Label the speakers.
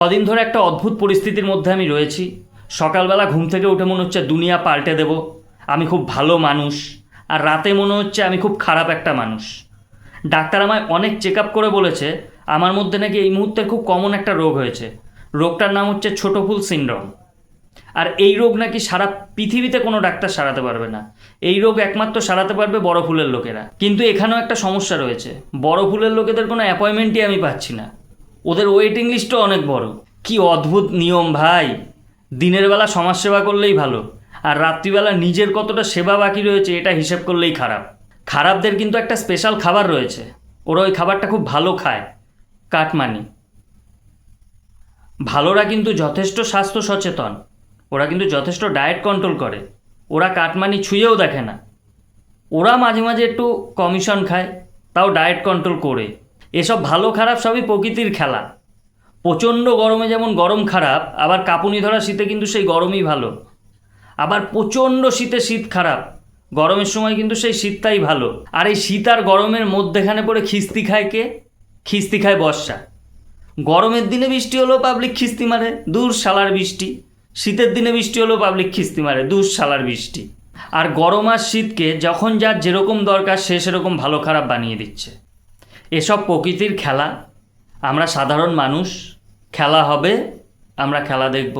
Speaker 1: কদিন ধরে একটা অদ্ভুত পরিস্থিতির মধ্যে আমি রয়েছি। সকালবেলা ঘুম থেকে উঠে মনে হচ্ছে দুনিয়া পাল্টে দেব, আমি খুব ভালো মানুষ। আর রাতে মনে হচ্ছে আমি খুব খারাপ একটা মানুষ। ডাক্তার আমায় অনেক চেক আপ করে বলেছে আমার মধ্যে নাকি এই মুহূর্তে খুব কমন একটা রোগ হয়েছে। রোগটার নাম হচ্ছে ছোটো ফুল সিনড্রোম। আর এই রোগ নাকি সারা পৃথিবীতে কোনো ডাক্তার সারাতে পারবে না। এই রোগ একমাত্র সারাতে পারবে বড় ফুলের লোকেরা। কিন্তু এখানেও একটা সমস্যা রয়েছে, বড় ফুলের লোকেদের কোনো অ্যাপয়েন্টমেন্টই আমি পাচ্ছি না। ওদের ওয়েটিং লিস্টও অনেক বড়। কি অদ্ভুত নিয়ম ভাই! দিনের বেলা সমাজসেবা করলেই ভালো, আর রাত্রিবেলা নিজের কতটা সেবা বাকি রয়েছে এটা হিসেব করলেই খারাপ। খারাপদের কিন্তু একটা স্পেশাল খাবার রয়েছে, ওরা ওই খাবারটা খুব ভালো খায়, কাটমানি। ভালোরা কিন্তু যথেষ্ট স্বাস্থ্য সচেতন, ওরা কিন্তু যথেষ্ট ডায়েট কন্ট্রোল করে, ওরা কাটমানি ছুঁয়েও দেখে না। ওরা মাঝে মাঝে একটু কমিশন খায়, তাও ডায়েট কন্ট্রোল করে। এসব ভালো খারাপ সবই প্রকৃতির খেলা। প্রচণ্ড গরমে যেমন গরম খারাপ, আবার কাঁপুনি ধরা শীতে কিন্তু সেই গরমই ভালো। আবার প্রচণ্ড শীতে শীত খারাপ, গরমের সময় কিন্তু সেই শীতটাই ভালো। আর এই শীত আর গরমের মধ্যেখানে পড়ে খিস্তি খায় কে? খিস্তি খায় বর্ষা। গরমের দিনে বৃষ্টি হলেও পাবলিক খিস্তি মারে, দূর শালার বৃষ্টি। শীতের দিনে বৃষ্টি হলেও পাবলিক খিস্তি মারে, দূর শালার বৃষ্টি। আর গরম আর শীতকে যখন যার যেরকম দরকার সে সেরকম ভালো খারাপ বানিয়ে দিচ্ছে। এসব প্রকৃতির খেলা। আমরা সাধারণ মানুষ, খেলা হবে, আমরা খেলা দেখব।